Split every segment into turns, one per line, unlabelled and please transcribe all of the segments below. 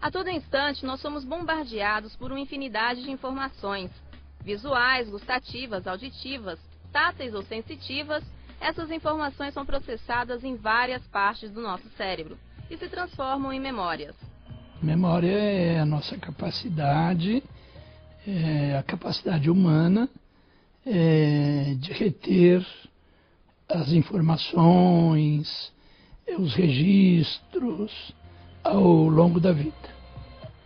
A todo instante, nós somos bombardeados por uma infinidade de informações. Visuais, gustativas, auditivas, táteis ou sensitivas, essas informações são processadas em várias partes do nosso cérebro e se transformam em memórias.
Memória é a nossa capacidade, a capacidade humana de reter as informações, os registros ao longo da vida.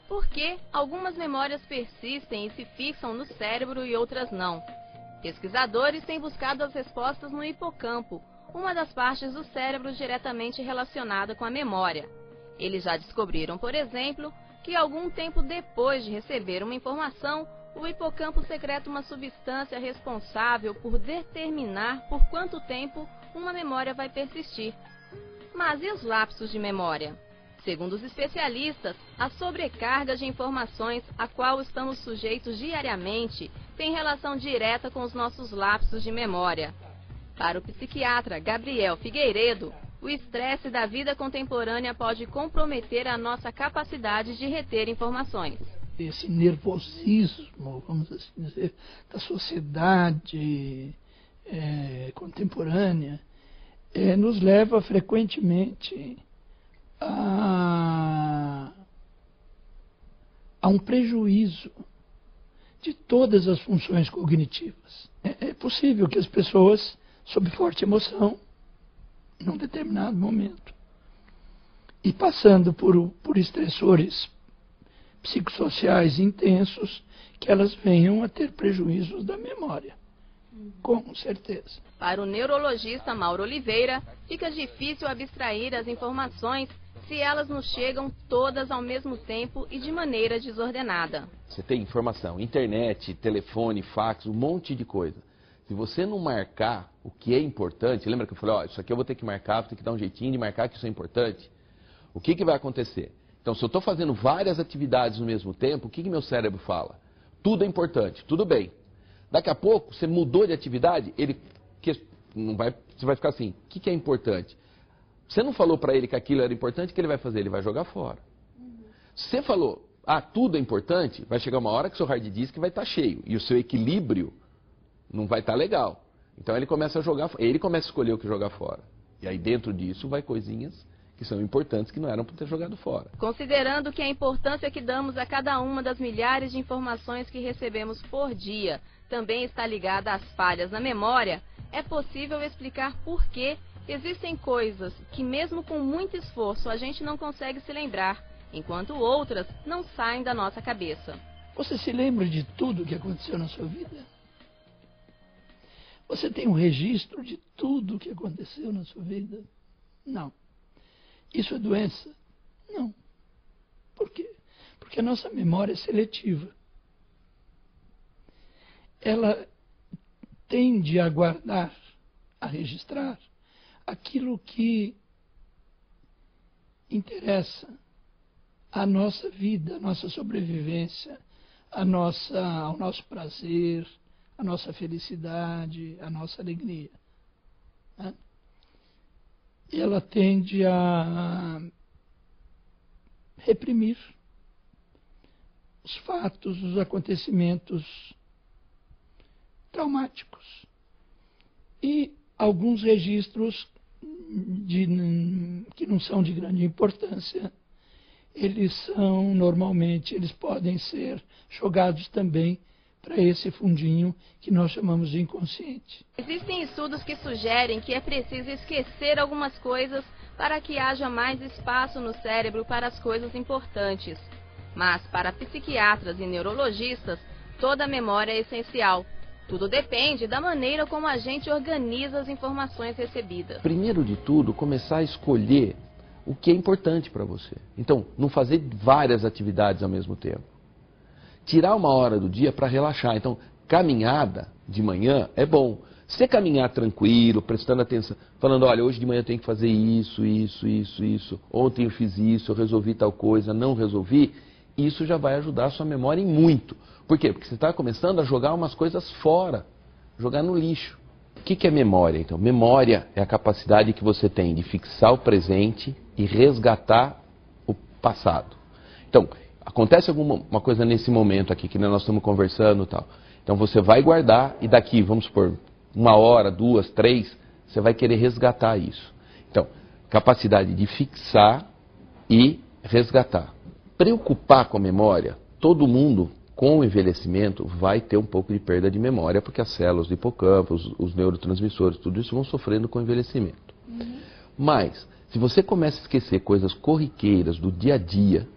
Por que algumas memórias persistem e se fixam no cérebro e outras não? Pesquisadores têm buscado as respostas no hipocampo, uma das partes do cérebro diretamente relacionada com a memória. Eles já descobriram, por exemplo, que algum tempo depois de receber uma informação, o hipocampo secreta uma substância responsável por determinar por quanto tempo uma memória vai persistir. Mas e os lapsos de memória? Segundo os especialistas, a sobrecarga de informações a qual estamos sujeitos diariamente tem relação direta com os nossos lapsos de memória. Para o psiquiatra Gabriel Figueiredo, o estresse da vida contemporânea pode comprometer a nossa capacidade de reter informações.
Esse nervosismo, vamos assim dizer, da sociedade contemporânea nos leva frequentemente a um prejuízo de todas as funções cognitivas. É possível que as pessoas, sob forte emoção, num determinado momento, e passando por estressores psicossociais intensos, que elas venham a ter prejuízos da memória. Com certeza.
Para o neurologista Mauro Oliveira, fica difícil abstrair as informações se elas nos chegam todas ao mesmo tempo e de maneira desordenada.
Você tem informação, internet, telefone, fax, um monte de coisa. Se você não marcar o que é importante, lembra que eu falei, ó, isso aqui eu vou ter que marcar, vou ter que dar um jeitinho de marcar que isso é importante? O que vai acontecer? Então, se eu estou fazendo várias atividades no mesmo tempo, o que meu cérebro fala? Tudo é importante, tudo bem. Daqui a pouco, você mudou de atividade, você vai ficar assim, o que é importante? Você não falou para ele que aquilo era importante, o que ele vai fazer? Ele vai jogar fora. Você falou, tudo é importante, vai chegar uma hora que o seu hard disk vai estar cheio e o seu equilíbrio não vai estar legal. Então ele começa a escolher o que jogar fora. E aí dentro disso vai coisinhas que são importantes que não eram para ter jogado fora.
Considerando que a importância que damos a cada uma das milhares de informações que recebemos por dia também está ligada às falhas na memória, é possível explicar por que existem coisas que mesmo com muito esforço a gente não consegue se lembrar, enquanto outras não saem da nossa cabeça.
Você se lembra de tudo o que aconteceu na sua vida? Você tem um registro de tudo o que aconteceu na sua vida? Não. Isso é doença? Não. Por quê? Porque a nossa memória é seletiva. Ela tende a guardar, a registrar aquilo que interessa à nossa vida, à nossa sobrevivência, ao nosso prazer, à nossa felicidade, à nossa alegria. Né? Ela tende a reprimir os fatos, os acontecimentos traumáticos e alguns registros que não são de grande importância, eles podem ser jogados também para esse fundinho que nós chamamos de inconsciente.
Existem estudos que sugerem que é preciso esquecer algumas coisas para que haja mais espaço no cérebro para as coisas importantes. Mas para psiquiatras e neurologistas, toda memória é essencial. Tudo depende da maneira como a gente organiza as informações recebidas.
Primeiro de tudo, começar a escolher o que é importante para você. Então, não fazer várias atividades ao mesmo tempo. Tirar uma hora do dia para relaxar. Então, caminhada de manhã é bom. Você caminhar tranquilo, prestando atenção, falando, olha, hoje de manhã eu tenho que fazer isso, isso, isso, isso. Ontem eu fiz isso, eu resolvi tal coisa, não resolvi. Isso já vai ajudar a sua memória em muito. Por quê? Porque você está começando a jogar umas coisas fora, jogar no lixo. O que é memória, então? Memória é a capacidade que você tem de fixar o presente e resgatar o passado. Então, acontece alguma coisa nesse momento aqui, que nós estamos conversando e tal. Então você vai guardar e daqui, vamos supor, 1 hora, 2, 3, você vai querer resgatar isso. Então, capacidade de fixar e resgatar. Preocupar com a memória, todo mundo com o envelhecimento vai ter um pouco de perda de memória, porque as células do hipocampo, os neurotransmissores, tudo isso vão sofrendo com o envelhecimento. Mas, se você começa a esquecer coisas corriqueiras do dia a dia,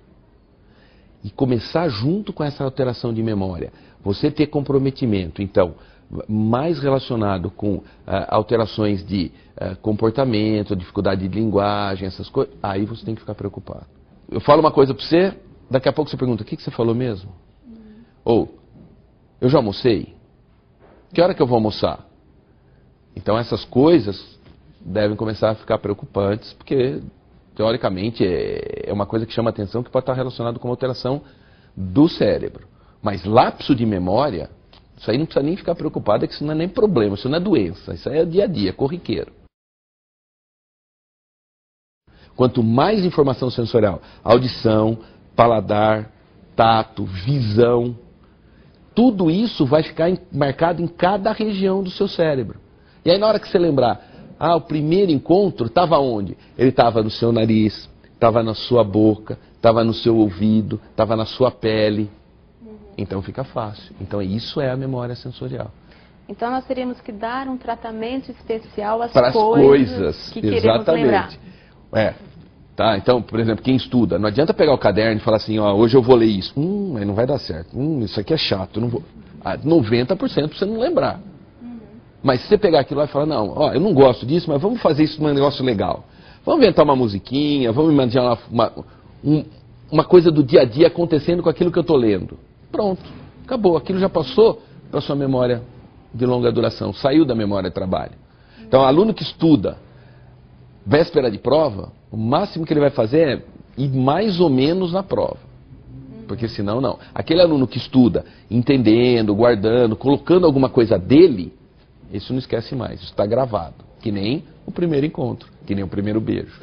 e começar junto com essa alteração de memória, você ter comprometimento, então, mais relacionado com alterações de comportamento, dificuldade de linguagem, essas coisas, aí você tem que ficar preocupado. Eu falo uma coisa para você, daqui a pouco você pergunta, o que você falou mesmo? Ou, eu já almocei? Que hora que eu vou almoçar? Então essas coisas devem começar a ficar preocupantes, porque teoricamente é uma coisa que chama atenção, que pode estar relacionado com uma alteração do cérebro. Mas lapso de memória, isso aí não precisa nem ficar preocupado, é que isso não é nem problema, isso não é doença, isso aí é dia a dia, corriqueiro. Quanto mais informação sensorial, audição, paladar, tato, visão, tudo isso vai ficar marcado em cada região do seu cérebro. E aí na hora que você lembrar, o primeiro encontro estava onde? Ele estava no seu nariz, estava na sua boca, estava no seu ouvido, estava na sua pele. Então fica fácil. Então isso é a memória sensorial.
Então nós teríamos que dar um tratamento especial às
para
coisas que queremos
exatamente.
lembrar.
Tá? Então, por exemplo, quem estuda, não adianta pegar o caderno e falar assim, hoje eu vou ler isso. Aí não vai dar certo. Isso aqui é chato, eu não vou. 90% você não lembrar. Mas se você pegar aquilo lá e falar, não, eu não gosto disso, mas vamos fazer isso num negócio legal. Vamos inventar uma musiquinha, vamos imaginar uma coisa do dia a dia acontecendo com aquilo que eu estou lendo. Pronto, acabou. Aquilo já passou para a sua memória de longa duração, saiu da memória de trabalho. Então, aluno que estuda véspera de prova, o máximo que ele vai fazer é ir mais ou menos na prova. Porque senão, não. Aquele aluno que estuda, entendendo, guardando, colocando alguma coisa dele, isso não esquece mais, isso está gravado. Que nem o primeiro encontro, que nem o primeiro beijo.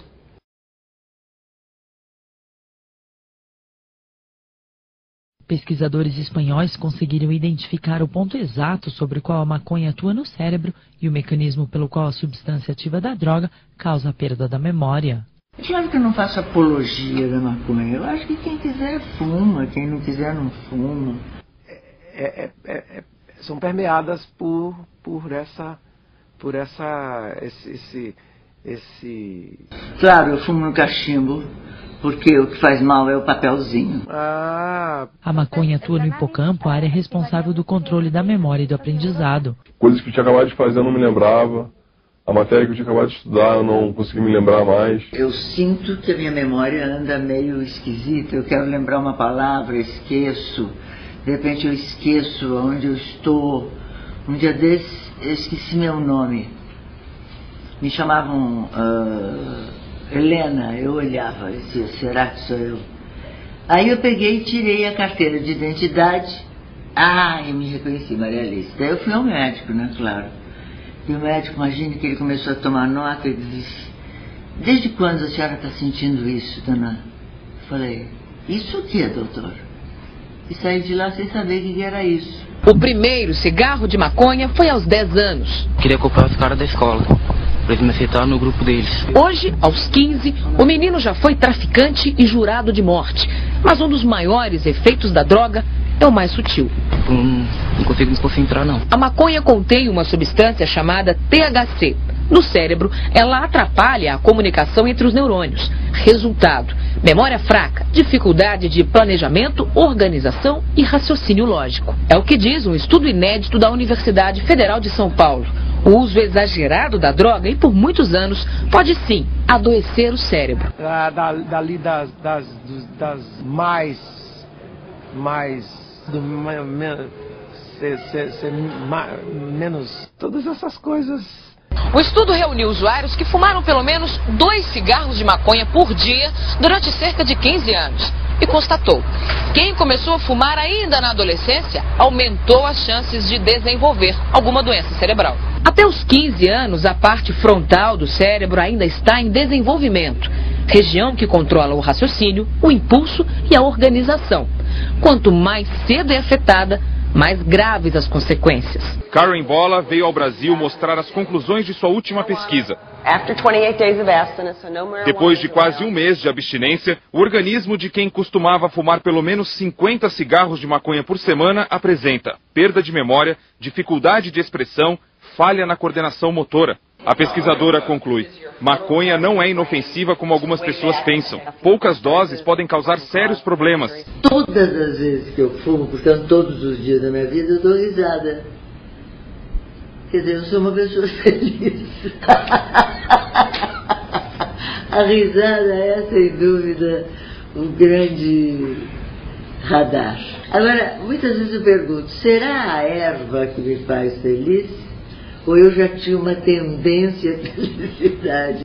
Pesquisadores espanhóis conseguiram identificar o ponto exato sobre o qual a maconha atua no cérebro e o mecanismo pelo qual a substância ativa da droga causa a perda da memória.
Claro que eu não faço apologia da maconha. Eu acho que quem quiser fuma, quem não quiser não fuma.
São permeadas por esse...
Claro, eu fumo no cachimbo, porque o que faz mal é o papelzinho.
A maconha atua no hipocampo, a área responsável do controle da memória e do aprendizado.
Coisas que eu tinha acabado de fazer eu não me lembrava. A matéria que eu tinha acabado de estudar eu não consegui me lembrar mais.
Eu sinto que a minha memória anda meio esquisita. Eu quero lembrar uma palavra, esqueço. De repente eu esqueço onde eu estou. Um dia desses eu esqueci meu nome. Me chamavam Helena, eu olhava e dizia, será que sou eu? Aí eu peguei e tirei a carteira de identidade. Eu me reconheci, Maria Alice. Daí eu fui ao médico, né, claro. E o médico, imagine que ele começou a tomar nota e disse, desde quando a senhora está sentindo isso, dona? Eu falei, isso o que, doutor? E saí de lá sem saber o que era isso.
O primeiro cigarro de maconha foi aos 10 anos.
Queria acompanhar os caras da escola, para eles me aceitarem no grupo deles.
Hoje, aos 15, o menino já foi traficante e jurado de morte. Mas um dos maiores efeitos da droga é o mais sutil.
Não consigo me concentrar, não.
A maconha contém uma substância chamada THC. No cérebro, ela atrapalha a comunicação entre os neurônios. Resultado, memória fraca, dificuldade de planejamento, organização e raciocínio lógico. É o que diz um estudo inédito da Universidade Federal de São Paulo. O uso exagerado da droga, e por muitos anos, pode sim adoecer o cérebro.
Dali menos todas essas coisas.
O estudo reuniu usuários que fumaram pelo menos 2 cigarros de maconha por dia durante cerca de 15 anos e constatou: quem começou a fumar ainda na adolescência aumentou as chances de desenvolver alguma doença cerebral. Até os 15 anos, a parte frontal do cérebro ainda está em desenvolvimento. região que controla o raciocínio, o impulso e a organização. Quanto mais cedo é afetada, mais graves as consequências.
Karen Bola veio ao Brasil mostrar as conclusões de sua última pesquisa. Depois de quase um mês de abstinência, o organismo de quem costumava fumar pelo menos 50 cigarros de maconha por semana apresenta perda de memória, dificuldade de expressão, falha na coordenação motora. A pesquisadora conclui: maconha não é inofensiva como algumas pessoas pensam. Poucas doses podem causar sérios problemas.
Todas as vezes que eu fumo, portanto todos os dias da minha vida, eu dou risada. Quer dizer, eu sou uma pessoa feliz. A risada é, sem dúvida, um grande radar. Agora, muitas vezes eu pergunto, será a erva que me faz feliz? Ou eu já tinha uma tendência à felicidade?